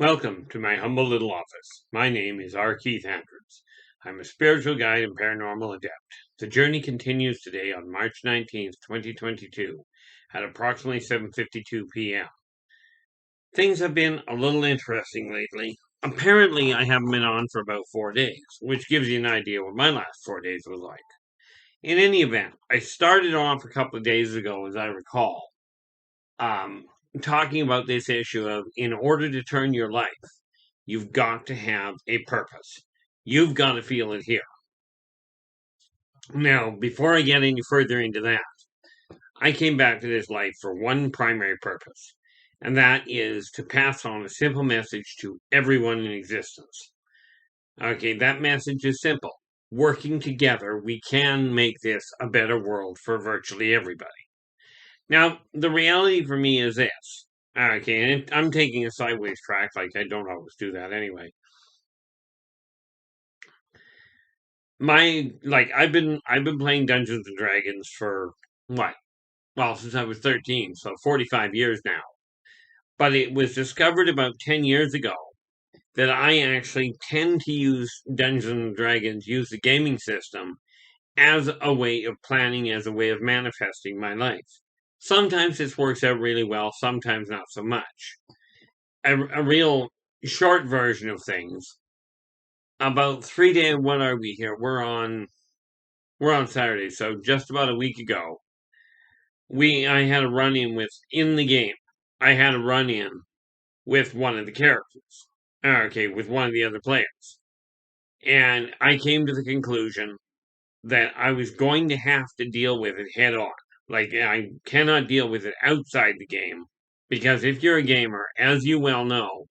Welcome to my humble little office. My name is R. Keith Andrews. I'm a spiritual guide and paranormal adept. The journey continues today on March 19th, 2022 at approximately 7:52 p.m. Things have been a little interesting lately. Apparently, I haven't been on for about 4 days, which gives you an idea what my last 4 days was like. In any event, I started off a couple of days ago, as I recall, um, talking about this issue of in order to turn your life, you've got to have a purpose. You've got to feel it here. Now, before I get any further into that, I came back to this life for one primary purpose, and that is to pass on a simple message to everyone in existence. Okay, that message is simple. Working together, we can make this a better world for virtually everybody. Now, the reality for me is this. Okay, and I'm taking a sideways track, like I don't always do that anyway. I've been playing Dungeons and Dragons for what? Well, since I was 13, so 45 years now. But it was discovered about 10 years ago that I actually tend to use Dungeons and Dragons, use the gaming system as a way of planning, as a way of manifesting my life. Sometimes this works out really well, sometimes not so much. A real short version of things. About 3 days, what are we here? We're on Saturday, so just about a week ago, I had a run in with in the game. I had a run in with one of the characters. Okay, with one of the other players. And I came to the conclusion that I was going to have to deal with it head on. Like I cannot deal with it outside the game. Because if you're a gamer, as you well know,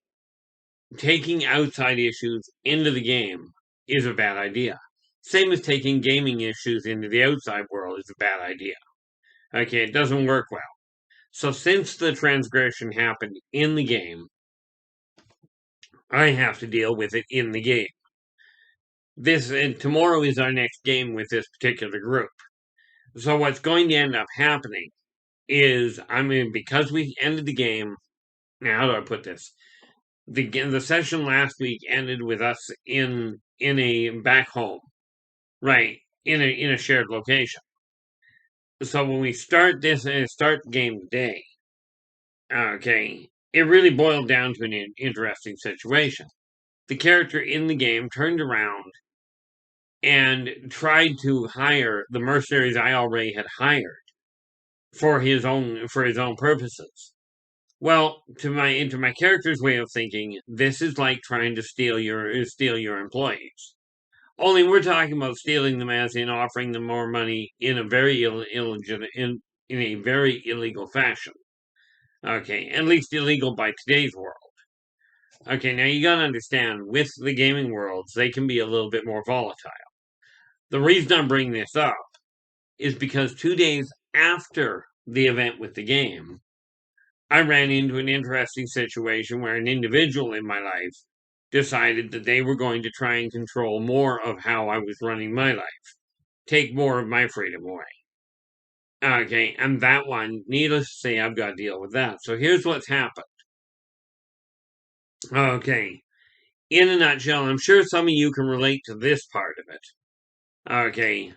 taking outside issues into the game is a bad idea. Same as taking gaming issues into the outside world is a bad idea. Okay, it doesn't work well. So since the transgression happened in the game, I have to deal with it in the game. This and tomorrow is our next game with this particular group. So what's going to end up happening is, because we ended the game. Now, how do I put this? The session last week ended with us in a back home, right? In a shared location. So when we start the game today, okay, it really boiled down to an interesting situation. The character in the game turned around and tried to hire the mercenaries I already had hired for his own purposes. Well, into my character's way of thinking, this is like trying to steal your employees. Only we're talking about stealing them as in offering them more money in a very in a very illegal fashion. Okay, at least illegal by today's world. Okay, now you gotta understand, with the gaming worlds, they can be a little bit more volatile. The reason I'm bringing this up is because 2 days after the event with the game, I ran into an interesting situation where an individual in my life decided that they were going to try and control more of how I was running my life, take more of my freedom away. Okay, and that one, needless to say, I've got to deal with that. So here's what's happened. Okay, in a nutshell, I'm sure some of you can relate to this part of it. Okay,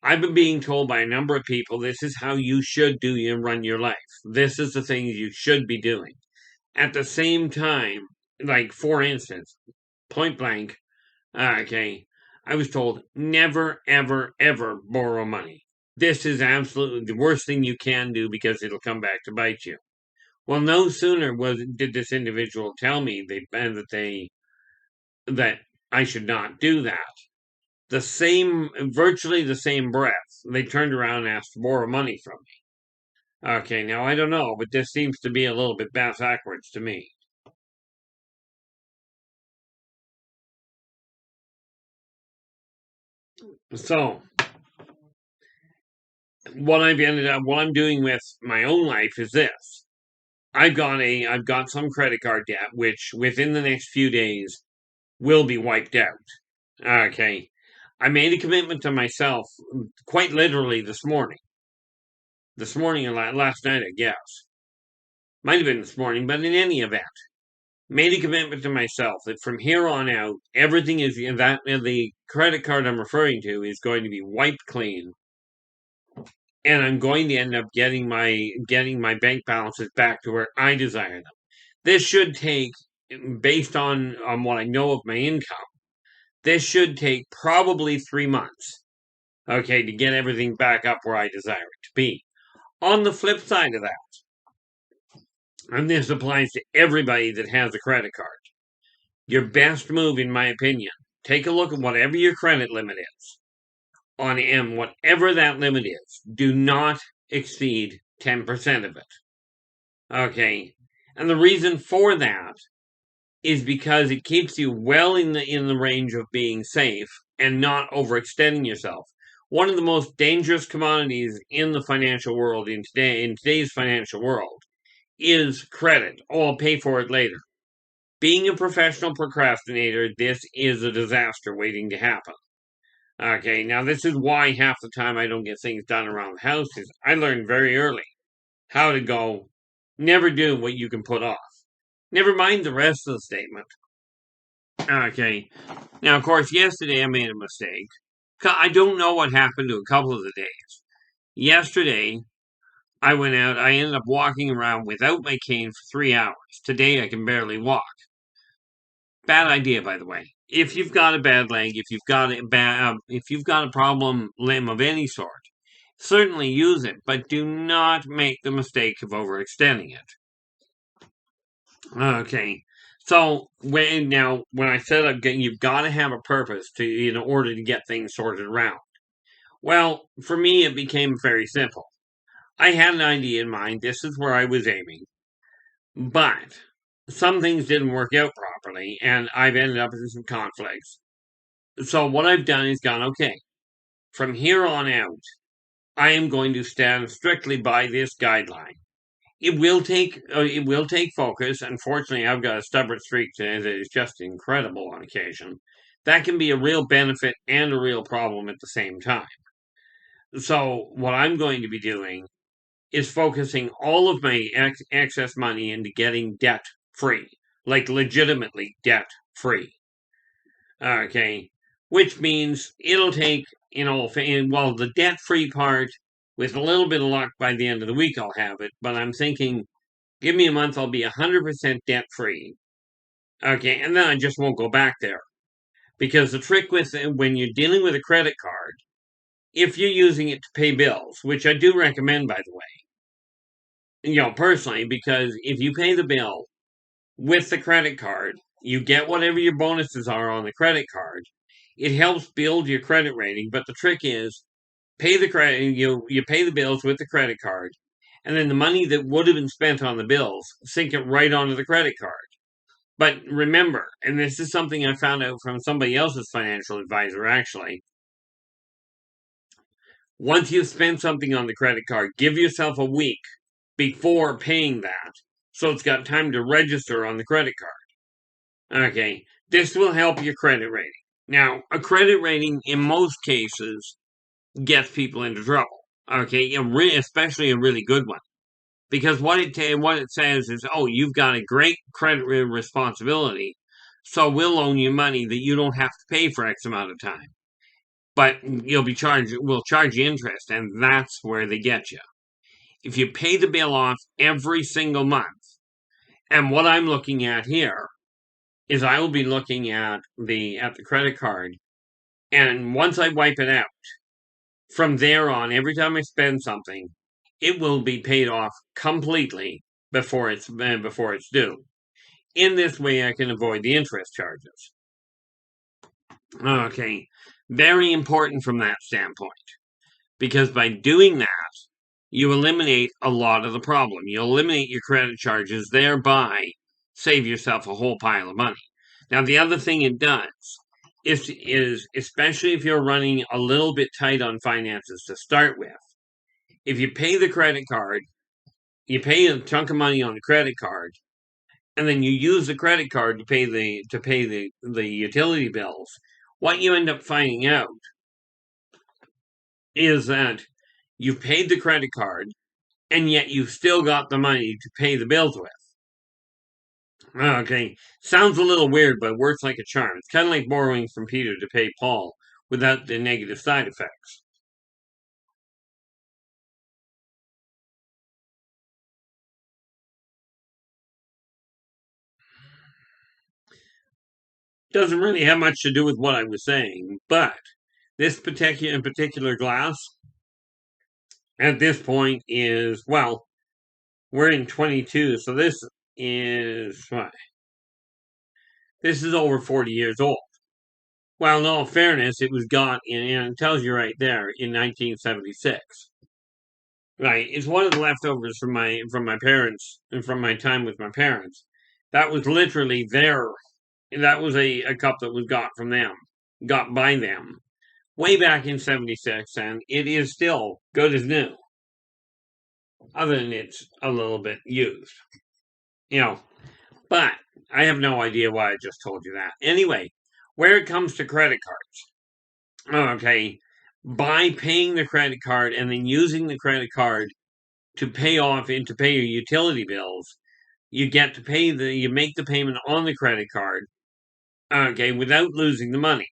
I've been being told by a number of people this is how you should do and run your life. This is the things you should be doing. At the same time, like for instance, point blank, okay, I was told never, ever, ever borrow money. This is absolutely the worst thing you can do because it'll come back to bite you. Well, no sooner did this individual tell me that I should not do that. Virtually the same breath, they turned around and asked to borrow money from me. Okay, now I don't know, but this seems to be a little bit backwards to me. So, what I'm doing with my own life is this. I've got some credit card debt, which within the next few days will be wiped out. Okay. I made a commitment to myself quite literally this morning. This morning or last night, I guess. Might have been this morning, but in any event, made a commitment to myself that from here on out, everything is that the credit card I'm referring to is going to be wiped clean, and I'm going to end up getting my bank balances back to where I desire them. This should take, based on what I know of my income, this should take probably 3 months, okay, to get everything back up where I desire it to be. On the flip side of that, and this applies to everybody that has a credit card, your best move, in my opinion, take a look at whatever your credit limit is on M, whatever that limit is. Do not exceed 10% of it. Okay, and the reason for that is because it keeps you well in the range of being safe and not overextending yourself. One of the most dangerous commodities in the financial world in today's financial world is credit. Oh, I'll pay for it later. Being a professional procrastinator, this is a disaster waiting to happen. Okay, now this is why half the time I don't get things done around the house, is I learned very early how to go, never do what you can put off. Never mind the rest of the statement. Okay, now of course yesterday I made a mistake. I don't know what happened to a couple of the days. Yesterday, I went out, I ended up walking around without my cane for 3 hours. Today I can barely walk. Bad idea, by the way. If you've got a bad leg, if you've got a problem limb of any sort, certainly use it, but do not make the mistake of overextending it. Okay, so when I said you've got to have a purpose in order to get things sorted around. Well, for me, it became very simple. I had an idea in mind. This is where I was aiming, but some things didn't work out properly, and I've ended up in some conflicts. So what I've done is gone, okay, from here on out, I am going to stand strictly by this guideline. It will take focus. Unfortunately, I've got a stubborn streak today that is just incredible on occasion. That can be a real benefit and a real problem at the same time. So what I'm going to be doing is focusing all of my excess money into getting debt free, like legitimately debt free. Okay, which means it'll take, well, the debt free part, with a little bit of luck by the end of the week, I'll have it. But I'm thinking, give me a month, I'll be 100% debt free. Okay, and then I just won't go back there. Because the trick with when you're dealing with a credit card, if you're using it to pay bills, which I do recommend, by the way, personally, because if you pay the bill with the credit card, you get whatever your bonuses are on the credit card. It helps build your credit rating, but the trick is pay the credit. You pay the bills with the credit card, and then the money that would have been spent on the bills, sink it right onto the credit card. But remember, and this is something I found out from somebody else's financial advisor, actually. Once you've spent something on the credit card, give yourself a week before paying that, so it's got time to register on the credit card. Okay, this will help your credit rating. Now, a credit rating, in most cases, gets people into trouble. Okay, especially a really good one. Because what it says is, oh, you've got a great credit responsibility, so we'll loan you money that you don't have to pay for X amount of time. But we'll charge you interest, and that's where they get you. If you pay the bill off every single month, and what I'm looking at here is I will be looking at the credit card, and once I wipe it out, from there on, every time I spend something, it will be paid off completely before it's due. In this way, I can avoid the interest charges. Okay, very important from that standpoint, because by doing that, you eliminate a lot of the problem. You eliminate your credit charges, thereby save yourself a whole pile of money. Now, the other thing it does is especially if you're running a little bit tight on finances to start with, if you pay the credit card, you pay a chunk of money on the credit card, and then you use the credit card to pay the utility bills, what you end up finding out is that you've paid the credit card, and yet you've still got the money to pay the bills with. Okay, sounds a little weird, but works like a charm. It's kind of like borrowing from Peter to pay Paul without the negative side effects. Doesn't really have much to do with what I was saying, but this particular glass at this point is, well, we're in 22, so is what? This is over 40 years old. Well, in all fairness, it was got in, and it tells you right there, in 1976. Right, it's one of the leftovers from my parents and from my time with my parents. That was literally their. That was a cup that was got from them, got by them, way back in '76, and it is still good as new. Other than it's a little bit used, you know. But I have no idea why I just told you that. Anyway, where it comes to credit cards, okay, by paying the credit card and then using the credit card to pay off and to pay your utility bills, you make the payment on the credit card, okay, without losing the money.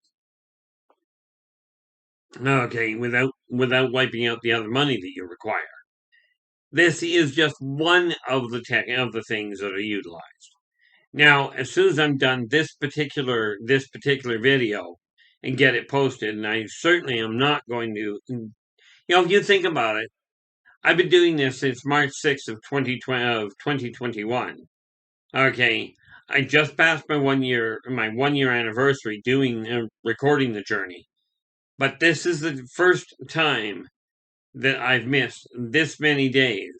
Okay, without wiping out the other money that you require. This is just one of the things that are utilized. Now, as soon as I'm done this particular video and get it posted, and I certainly am not going to, if you think about it, I've been doing this since March 6th of 2021. Okay, I just passed my 1 year anniversary doing recording the journey, but this is the first time that I've missed this many days.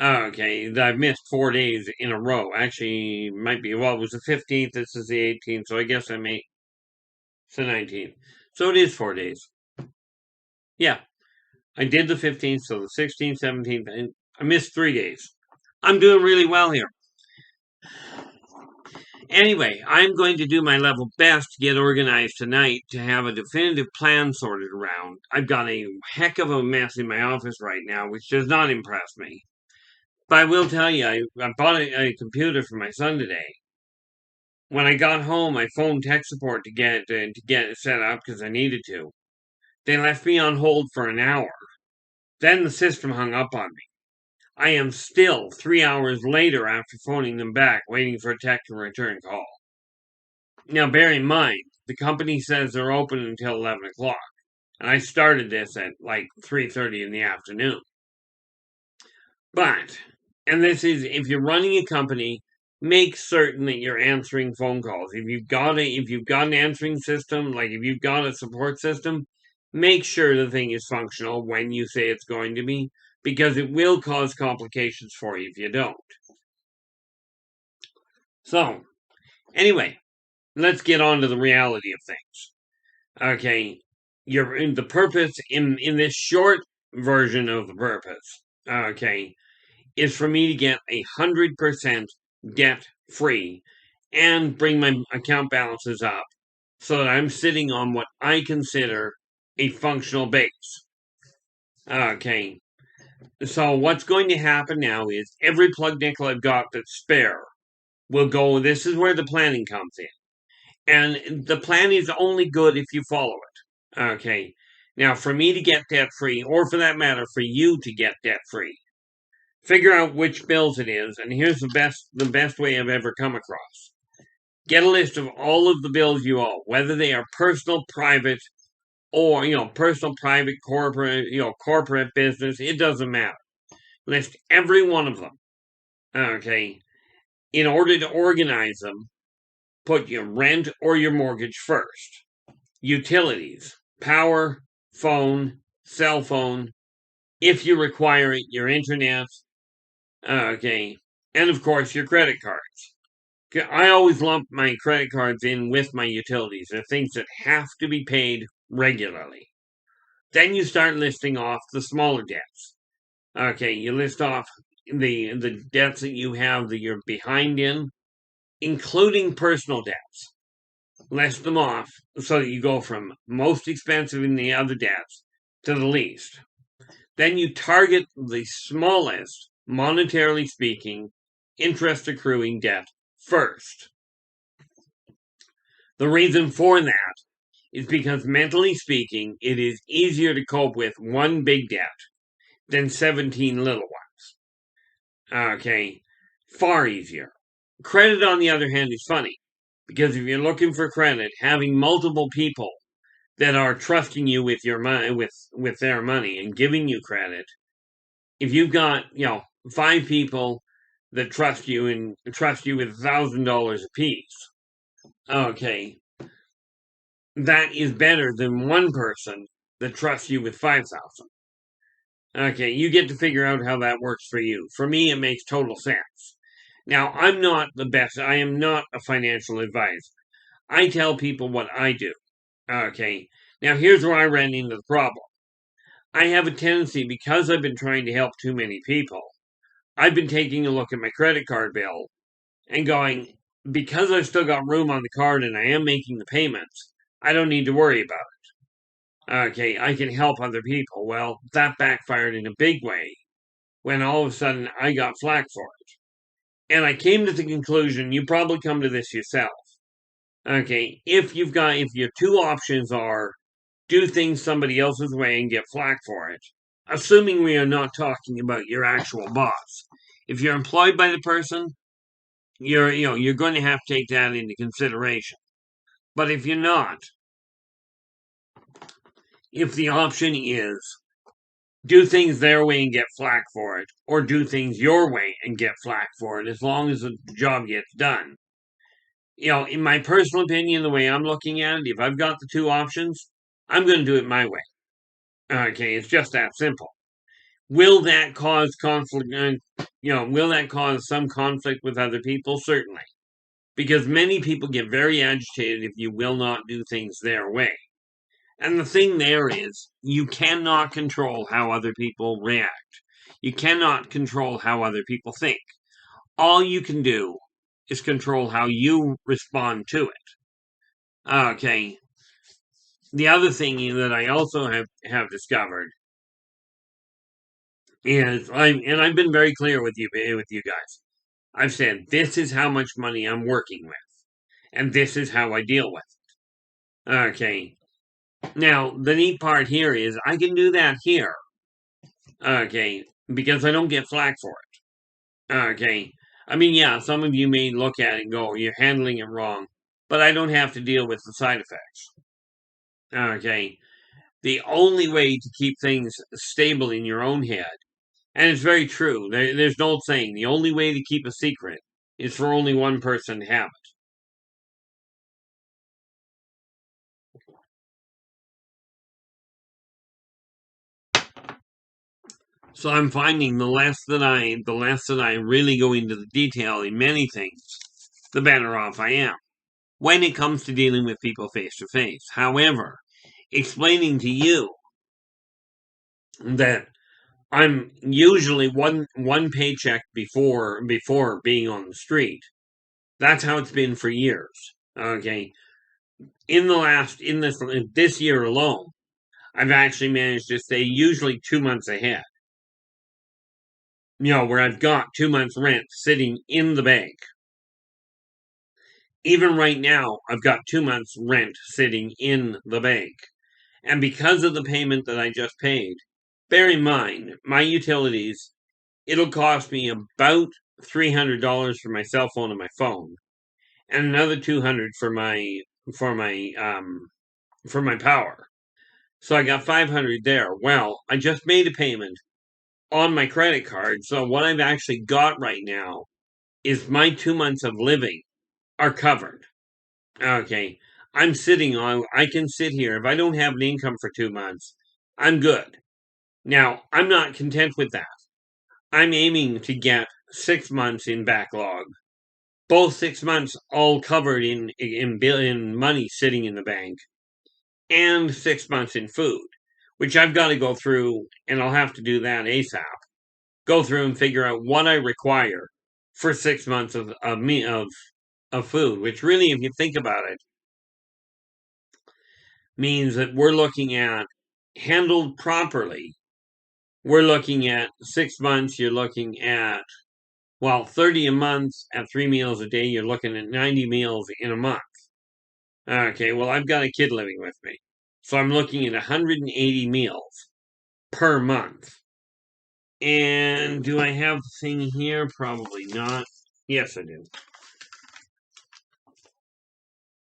Okay, I've missed 4 days in a row. Actually, might be, well, it was the 15th, this is the 18th, so I guess it's the 19th. So it is 4 days. Yeah, I did the 15th, so the 16th, 17th, and I missed 3 days. I'm doing really well here. Anyway, I'm going to do my level best to get organized tonight to have a definitive plan sorted around. I've got a heck of a mess in my office right now, which does not impress me. But I will tell you, I bought a computer for my son today. When I got home, I phoned tech support to get it set up because I needed to. They left me on hold for an hour. Then the system hung up on me. I am still 3 hours later after phoning them back, waiting for a tech to return call. Now, bear in mind, the company says they're open until 11 o'clock, and I started this at like 3:30 in the afternoon. But, and this is, if you're running a company, make certain that you're answering phone calls. If you've got an answering system, like if you've got a support system, make sure the thing is functional when you say it's going to be, because it will cause complications for you if you don't. So, anyway, let's get on to the reality of things. Okay, you're in the purpose in this short version of the purpose. Okay, is for me to get 100% debt free and bring my account balances up so that I'm sitting on what I consider a functional base. Okay, so what's going to happen now is every plug nickel I've got that's spare will go. This is where the planning comes in. And the plan is only good if you follow it. Okay. Now, for me to get debt free, or for that matter, for you to get debt free, figure out which bills it is. And here's the best way I've ever come across. Get a list of all of the bills you owe, whether they are personal, private, or personal, private, corporate, corporate business. It doesn't matter. List every one of them. Okay. In order to organize them, put your rent or your mortgage first. Utilities, power, phone, cell phone, if you require it, your internet, okay, and of course your credit cards. I always lump my credit cards in with my utilities. They're things that have to be paid regularly. Then you start listing off the smaller debts. Okay, you list off the debts that you have that you're behind in, including personal debts. List them off so that you go from most expensive in the other debts to the least. Then you target the smallest, monetarily speaking, interest accruing debt first. The reason for that is because, mentally speaking, it is easier to cope with one big debt than 17 little ones. Okay, far easier. Credit, on the other hand, is funny, because if you're looking for credit, having multiple people that are trusting you with your money, with their money, and giving you credit, if you've got 5 people that trust you with $1,000 apiece, okay, that is better than one person that trusts you with 5,000. Okay, you get to figure out how that works for you. For me, it makes total sense. Now, I'm not the best. I am not a financial advisor. I tell people what I do. Okay, now here's where I ran into the problem. I have a tendency, because I've been trying to help too many people, I've been taking a look at my credit card bill and going, because I've still got room on the card and I am making the payments, I don't need to worry about it. Okay, I can help other people. Well, that backfired in a big way when all of a sudden I got flack for it. And I came to the conclusion, you probably come to this yourself. Okay, if your 2 options are do things somebody else's way and get flack for it, assuming we are not talking about your actual boss. If you're employed by the person, you're going to have to take that into consideration. But if you're not, if the option is do things their way and get flack for it, or do things your way and get flack for it, as long as the job gets done. In my personal opinion, the way I'm looking at it, if I've got the 2 options, I'm going to do it my way. Okay, it's just that simple. Will that cause conflict? Will that cause some conflict with other people? Certainly. Because many people get very agitated if you will not do things their way. And the thing there is, you cannot control how other people react. You cannot control how other people think. All you can do is control how you respond to it. Okay. The other thing that I also have discovered is, I've been very clear with you guys. I've said, this is how much money I'm working with, and this is how I deal with it. Okay. Now, the neat part here is I can do that here. Okay. Because I don't get flack for it. Okay. I mean, yeah, some of you may look at it and go, you're handling it wrong, but I don't have to deal with the side effects. Okay. The only way to keep things stable in your own head, and it's very true, there's an old saying, the only way to keep a secret is for only one person to have it. So I'm finding the less that I really go into the detail in many things, the better off I am when it comes to dealing with people face to face. However, explaining to you that I'm usually one paycheck before being on the street. That's how it's been for years. Okay. In this year alone, I've actually managed to stay usually 2 months ahead. Where I've got 2 months rent sitting in the bank. Even right now, I've got 2 months rent sitting in the bank. And because of the payment that I just paid, bear in mind, my utilities, it'll cost me about $300 for my cell phone and my phone, and another $200 for my power. So I got $500 there. Well, I just made a payment on my credit card, so what I've actually got right now is my 2 months of living are covered. Okay. I can sit here. If I don't have an income for 2 months, I'm good. Now, I'm not content with that. I'm aiming to get 6 months in backlog. Both 6 months all covered in money sitting in the bank, and 6 months in food, which I've got to go through, and I'll have to do that ASAP. Go through and figure out what I require for 6 months of food, which really, if you think about it, means that we're looking at, handled properly, we're looking at 6 months, you're looking at Well, 30 a month at 3 meals a day, you're looking at 90 meals in a month. Okay, well, I've got a kid living with me. So I'm looking at 180 meals per month. And do I have the thing here? Probably not. Yes, I do.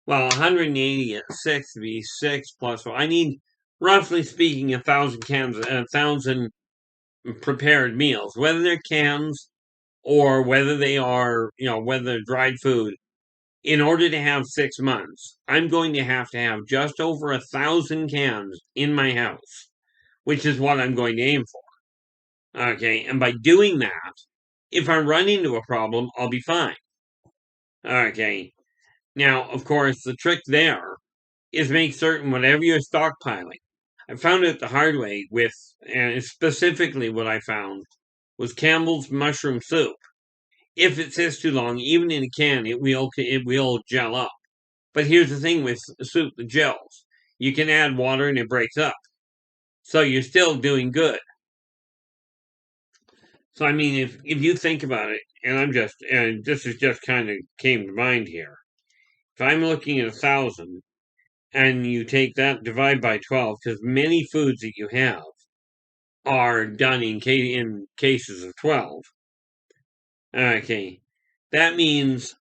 Well, 180 at 6 would be 6 plus. Well, I need, roughly speaking, 1,000 prepared meals, whether they're cans or whether they are, whether they're dried food. In order to have 6 months, I'm going to have just over 1,000 cans in my house, which is what I'm going to aim for. Okay, and by doing that, if I run into a problem, I'll be fine. Okay, now, of course, the trick there is make certain whatever you're stockpiling. I found it the hard way and specifically what I found was Campbell's mushroom soup. If it sits too long, even in a can, it will gel up. But here's the thing with soup that gels. You can add water and it breaks up. So you're still doing good. So I mean, if you think about it, and this is just kind of came to mind here. If I'm looking at 1,000, and you take that divide by 12, because many foods that you have are done in cases of 12. Okay, that means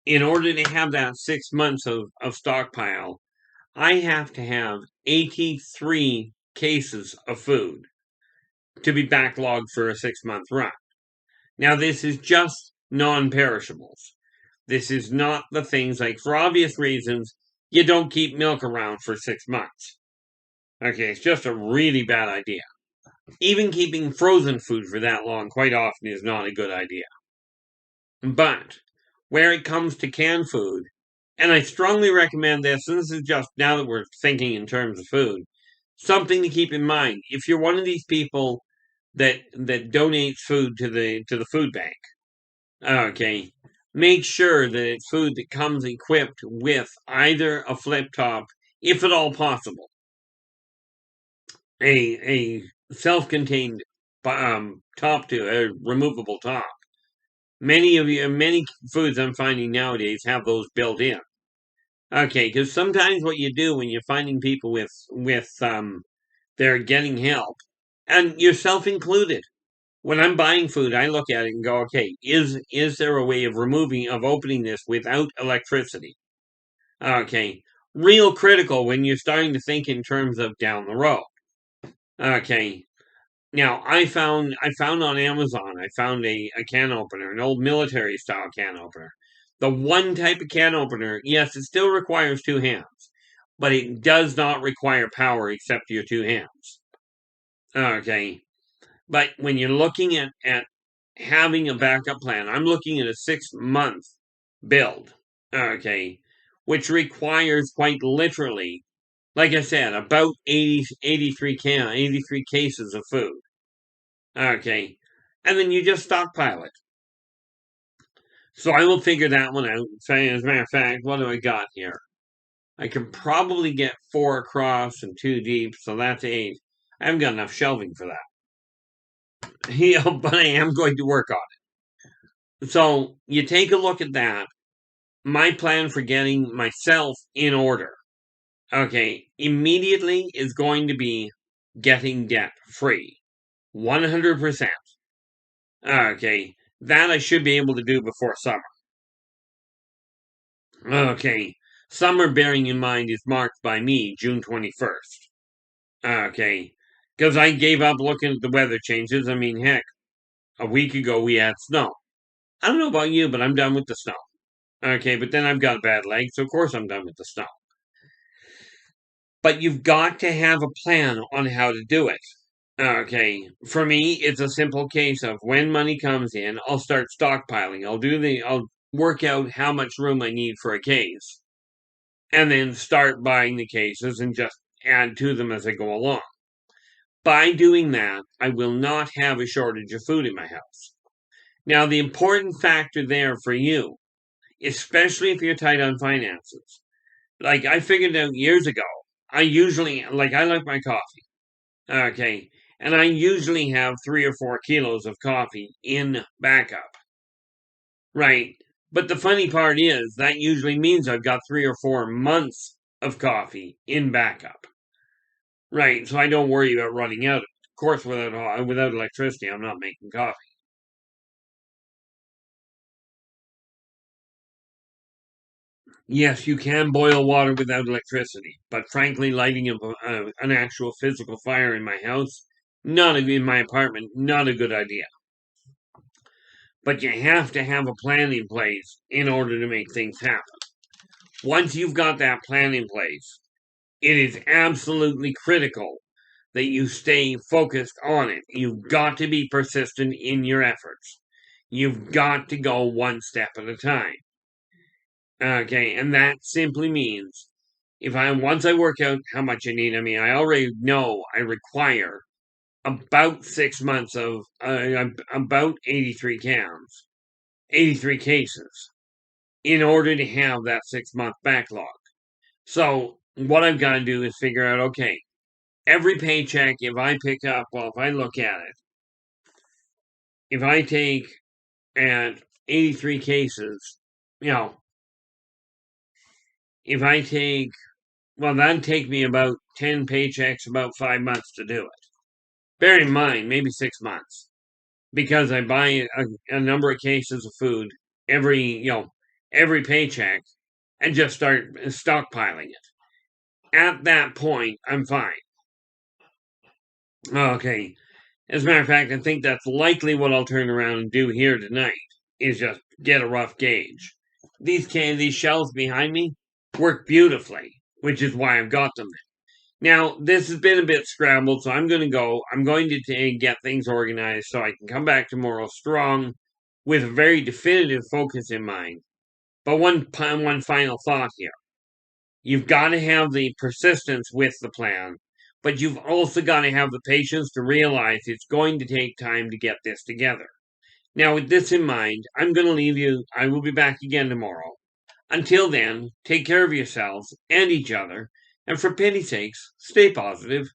in order to have that 6 months of stockpile, I have to have 83 cases of food to be backlogged for a 6 month run. Now, this is just non perishables. This is not the things like, for obvious reasons, you don't keep milk around for 6 months. Okay, it's just a really bad idea. Even keeping frozen food for that long quite often is not a good idea. But where it comes to canned food, and I strongly recommend this, and this is just now that we're thinking in terms of food, something to keep in mind. If you're one of these people that donates food to the food bank, okay, make sure that it's food that comes equipped with either a flip top, if at all possible, a self-contained top to a removable top. Many foods I'm finding nowadays have those built in. Okay, because sometimes what you do when you're finding people with they're getting help, and yourself included. When I'm buying food, I look at it and go, okay, is there a way of opening this without electricity? Okay, real critical when you're starting to think in terms of down the road. Okay, now I found on Amazon, I found a can opener, an old military style can opener. The one type of can opener, yes, it still requires two hands, but it does not require power except your two hands. Okay. But when you're looking at having a backup plan, I'm looking at a 6 month build. Okay. Which requires quite literally, like I said, about 83 cases of food. Okay. And then you just stockpile it. So I will figure that one out. Say, as a matter of fact, what do I got here? I can probably get 4 across and 2 deep, so that's 8. I haven't got enough shelving for that. But I am going to work on it. So you take a look at that. My plan for getting myself in order, okay, immediately is going to be getting debt free. 100%. Okay, that I should be able to do before summer. Okay, summer, bearing in mind, is marked by me, June 21st. Okay, because I gave up looking at the weather changes. I mean, heck, a week ago we had snow. I don't know about you, but I'm done with the snow. Okay, but then I've got bad legs, so of course I'm done with the snow. But you've got to have a plan on how to do it. Okay, for me, it's a simple case of when money comes in, I'll start stockpiling. I'll work out how much room I need for a case, and then start buying the cases and just add to them as I go along. By doing that, I will not have a shortage of food in my house. Now, the important factor there for you, especially if you're tight on finances, like I figured out years ago, I like my coffee. Okay. And I usually have 3 or 4 kilos of coffee in backup. right? But the funny part is that usually means I've got 3 or 4 months of coffee in backup, right? So I don't worry about running out. Of course, without electricity, I'm not making coffee. Yes, you can boil water without electricity, but frankly, lighting an actual physical fire in my house, in my apartment, not a good idea. But you have to have a plan in place in order to make things happen. Once you've got that plan in place, it is absolutely critical that you stay focused on it. You've got to be persistent in your efforts. You've got to go one step at a time. Okay, and that simply means once I work out how much I need, I mean, I already know I require about 6 months of about 83 cans, 83 cases in order to have that 6 month backlog. So what I've got to do is figure out, okay, every paycheck, if I look at it, if I take at 83 cases, you know, if I take, well, that'd take me about 10 paychecks, about 5 months to do it. Bear in mind, maybe 6 months, because I buy a number of cases of food every paycheck and just start stockpiling it. At that point, I'm fine. Okay. As a matter of fact, I think that's likely what I'll turn around and do here tonight, is just get a rough gauge. These shelves behind me work beautifully, which is why I've got them. Now, this has been a bit scrambled, so I'm going to go. I'm going to get things organized so I can come back tomorrow strong with a very definitive focus in mind. But one final thought here. You've got to have the persistence with the plan, but you've also got to have the patience to realize it's going to take time to get this together. Now, with this in mind, I'm going to leave you. I will be back again tomorrow. Until then, take care of yourselves and each other, and for pity's sakes, stay positive.